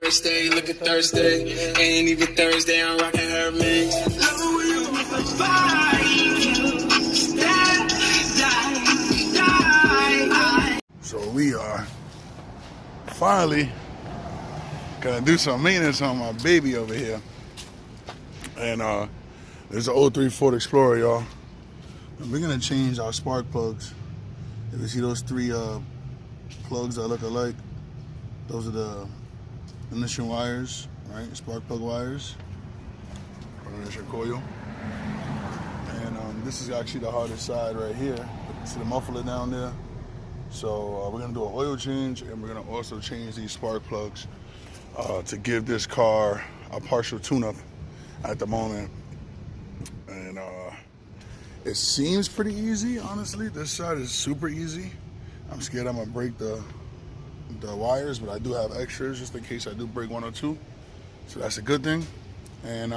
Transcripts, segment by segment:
Thursday, look at Thursday. Ain't even Thursday, I'm rocking her mix. So we are finally gonna do some maintenance on my baby over here. And there's an 03 Ford Explorer, y'all. And we're gonna change our spark plugs. If you see those three plugs that look alike, those are the ignition wires, right? Spark plug wires for the ignition coil. And this is actually the hardest side right here. See the muffler down there? So we're gonna do an oil change, and we're gonna also change these spark plugs to give this car a partial tune-up at the moment. And it seems pretty easy, honestly. This side is super easy. I'm scared I'm gonna break the wires, but I do have extras just in case I do break one or two. So that's a good thing. And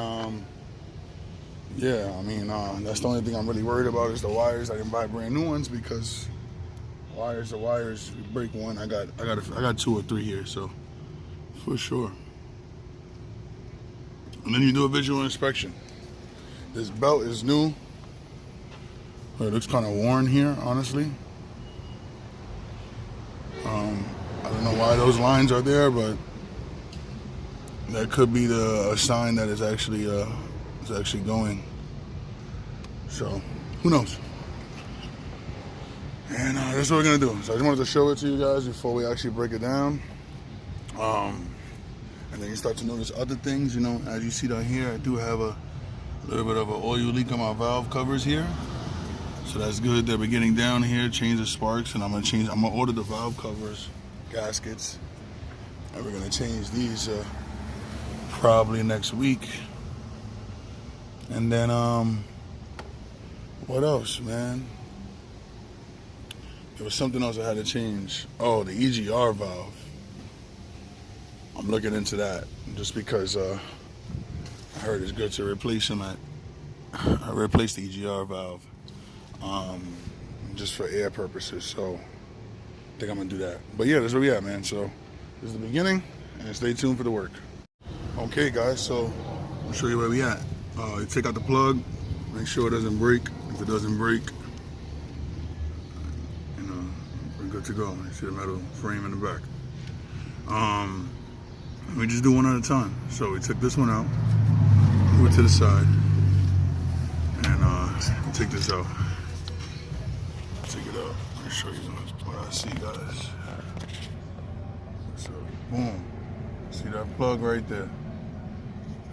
yeah, I mean, that's the only thing I'm really worried about is the wires. I didn't buy brand new ones because wires are wires. You break one, I got two or three here, so for sure. And then you do a visual inspection. This belt is new. It looks kind of worn here, honestly. I don't know why those lines are there, but that could be a sign that it's actually going. So who knows? And that's what we're gonna do. So I just wanted to show it to you guys before we actually break it down. And then you start to notice other things. You know, as you see down here, I do have a little bit of an oil leak on my valve covers here. So that's good. They're beginning down here, change the sparks, and I'm gonna order the valve covers, gaskets, and we're gonna change these probably next week. And then what else, man? There was something else I had to change. Oh, the EGR valve. I'm looking into that just because I heard it's good to replace them I replaced the EGR valve just for air purposes. So I think I'm gonna do that. But yeah, that's where we at, man. So this is the beginning, and stay tuned for the work. Okay, guys. So I'll show you where we at. You take out the plug, make sure it doesn't break. If it doesn't break, you know, we're good to go. You see the metal frame in the back. We just do one at a time. So we took this one out, move it to the side, and take this out. Take it out. Let me show you what I see, guys. So, boom. See that plug right there?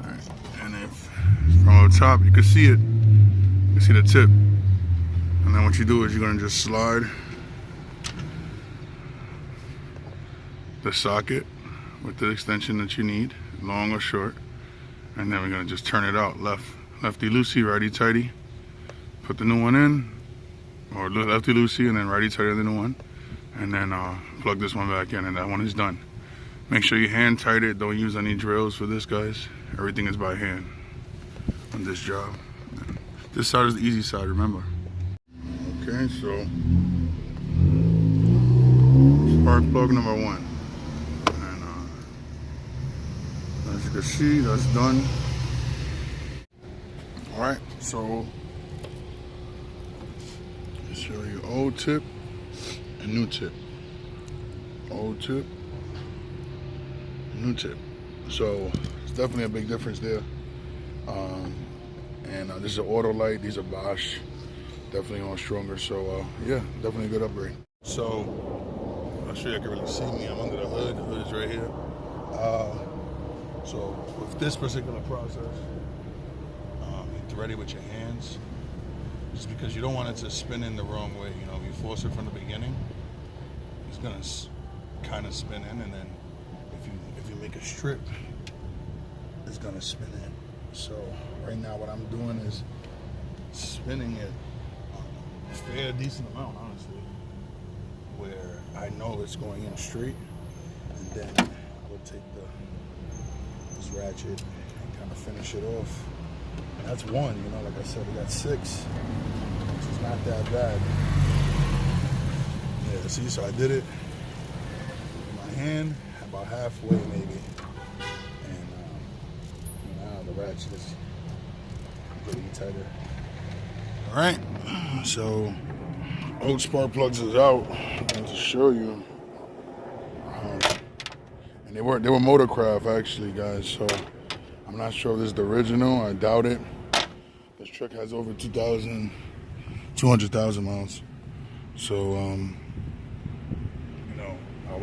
All right. And if from up top, you can see it. You see the tip. And then what you do is you're gonna just slide the socket with the extension that you need, long or short, and then we're gonna just turn it out, lefty loosey, righty tighty. Put the new one in, or lefty loosey, and then righty tighty on the new one, and then plug this one back in, and that one is done. Make sure you hand tight it. Don't use any drills for this, guys. Everything is by hand on this job. This side is the easy side, remember. Okay, so spark plug number one. As you can see, that's done. All right, so I'll show you old tip and new tip. Old tip, new tip. So it's definitely a big difference there. And this is an auto light. These are Bosch. Definitely on stronger. So yeah, definitely a good upgrade. So I'll show you. I can really see me. I'm under the hood. The hood is right here. So with this particular process, you thread it with your hands, just because you don't want it to spin in the wrong way. You know, if you force it from the beginning, it's gonna kind of spin in, and then if you make a strip, it's gonna spin in. So right now, what I'm doing is spinning it a fair decent amount, honestly, where I know it's going in straight, and then I will take this ratchet and kind of finish it off. And that's one, you know, like I said, we got 6, which is not that bad. Yeah, see, so I did it with my hand, about halfway maybe. catch this. Getting tighter. All right, so old spark plugs is out. I'll just show you. And they were Motorcraft actually, guys. So I'm not sure if this is the original. I doubt it. This truck has over 200,000 miles. So you know, I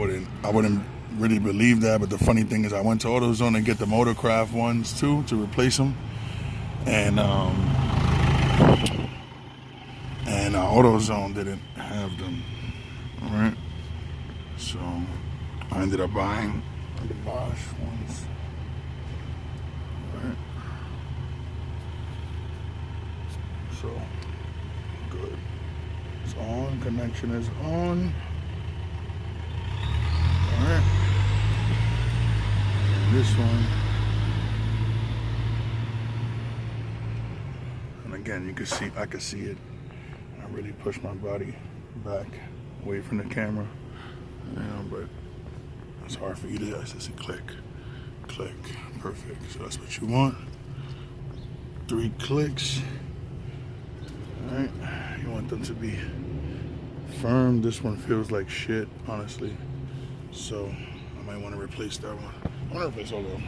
wouldn't really believe that. But the funny thing is, I went to AutoZone and get the Motorcraft ones too to replace them, and AutoZone didn't have them. All right, so I ended up buying the Bosch ones. All right, so good. It's on. Connection is on. All right. And this one. And again, you can see, I can see it. I really push my body back away from the camera, you know, but it's hard for you to just click, click, perfect. So that's what you want. 3 clicks. All right, you want them to be firm. This one feels like shit, honestly. So I might want to replace that one. I want to replace all of them.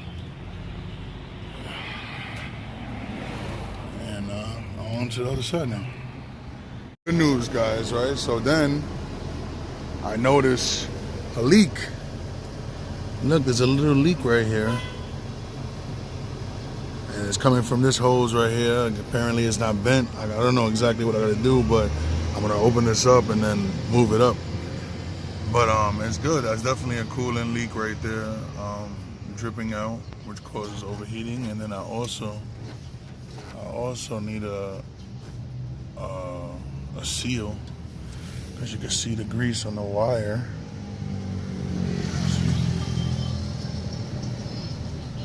And on to the other side now. Good news, guys, right? So then I notice a leak. Look, there's a little leak right here. And it's coming from this hose right here. Apparently it's not bent. I don't know exactly what I gotta do, but I'm gonna open this up and then move it up. But it's good. That's definitely a coolant leak right there, dripping out, which causes overheating. And then I also need a seal, because you can see the grease on the wire.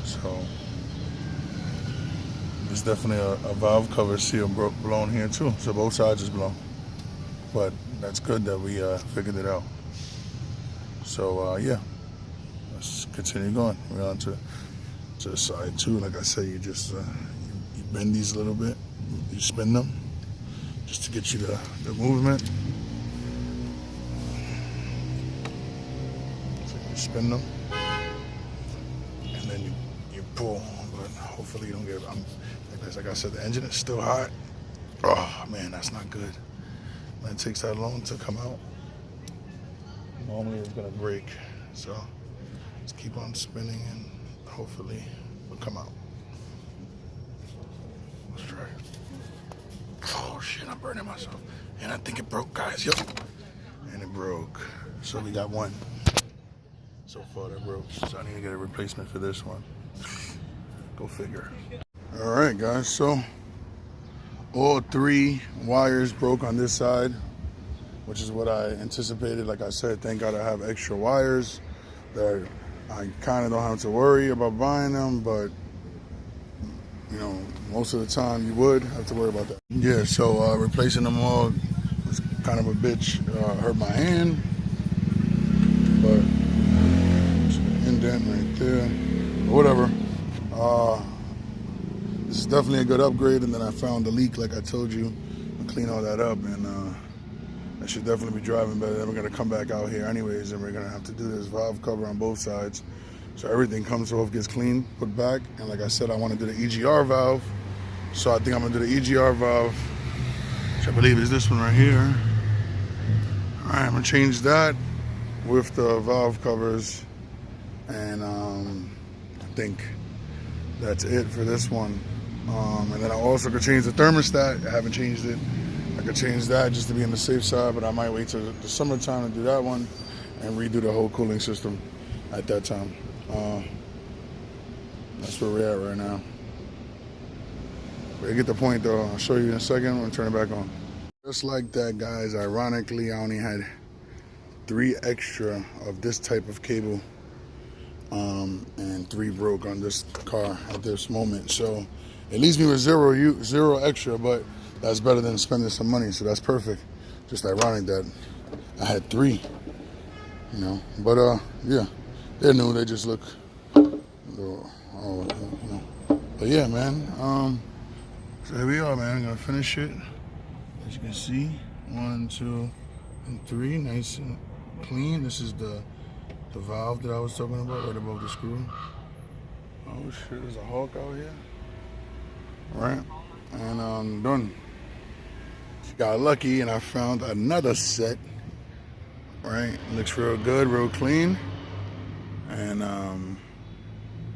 So there's definitely a valve cover seal blown here too. So both sides is blown. But that's good that we figured it out. So yeah, let's continue going. We're on to the side too. Like I said, you just you bend these a little bit, you spin them just to get you the movement. So you spin them and then you pull. But hopefully you don't get. Like I said, the engine is still hot. Oh man, that's not good. When it takes that long to come out, normally it's gonna break. So let's keep on spinning and hopefully it'll come out. Let's try it. Oh shit, I'm burning myself. And I think it broke, guys. Yep. And it broke. So we got one. So far that broke. So I need to get a replacement for this one. Go figure. All right, guys. So all 3 wires broke on this side, which is what I anticipated. Like I said, thank God I have extra wires that I kind of don't have to worry about buying them, but you know, most of the time you would have to worry about that. Yeah, so replacing them all was kind of a bitch. Hurt my hand, but indent right there. But whatever. This is definitely a good upgrade. And then I found the leak, like I told you. I'll clean all that up, and I should definitely be driving better. Then we're gonna come back out here anyways, and we're gonna have to do this valve cover on both sides. So everything comes off, gets clean, put back. And like I said, I want to do the EGR valve. So I think I'm gonna do the EGR valve, which I believe is this one right here. All right, I'm gonna change that with the valve covers. And I think that's it for this one. And then I also could change the thermostat. I haven't changed it. I could change that just to be on the safe side, but I might wait till the summertime to do that one and redo the whole cooling system at that time. That's where we're at right now. But you get the point though. I'll show you in a second. I'm gonna turn it back on. Just like that, guys, ironically, I only had 3 extra of this type of cable, and 3 broke on this car at this moment. So it leaves me with zero extra, but that's better than spending some money, so that's perfect. Just ironic that I had 3, you know. But yeah, they're new. They just look a little, But yeah, man. So here we are, man. I'm gonna finish it. As you can see, 1, 2, and 3, nice and clean. This is the valve that I was talking about, right above the screw. Oh shit, there's a hawk out here. All right, and done. Got lucky, and I found another set. Right, looks real good, real clean. And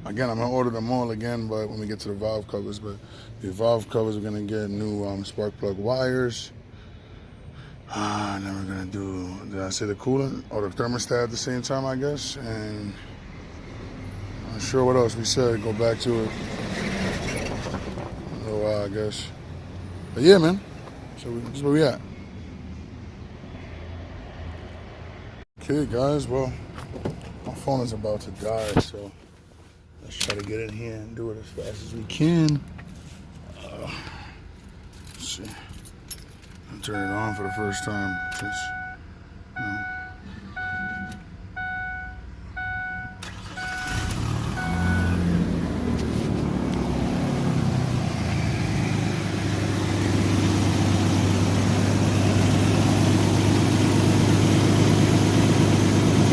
again, I'm gonna order them all again, but when we get to the valve covers. But the valve covers, we're gonna get new spark plug wires. And then we're gonna do, did I say the coolant or the thermostat at the same time, I guess? And I'm not sure what else we said. Go back to it a little while, I guess. But yeah, man. So this is where we at. Okay, guys. Well, my phone is about to die, so let's try to get in here and do it as fast as we can. Let's see. I'll turn it on for the first time.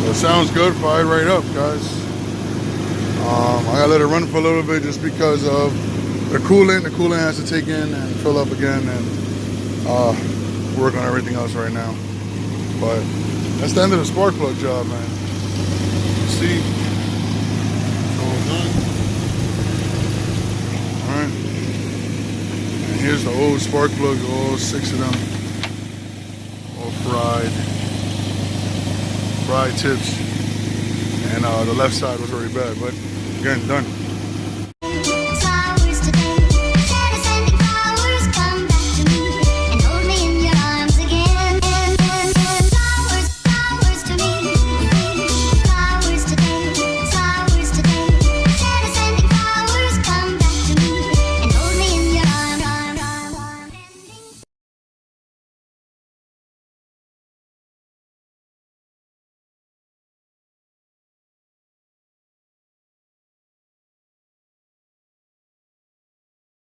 It sounds good. Fire right up, guys. I gotta let it run for a little bit just because of the coolant. The coolant has to take in and fill up again, and work on everything else right now. But that's the end of the spark plug job, man. See, all done. All right, and here's the old spark plug, all 6 of them, all fried tips, and the left side was very bad, but again, done.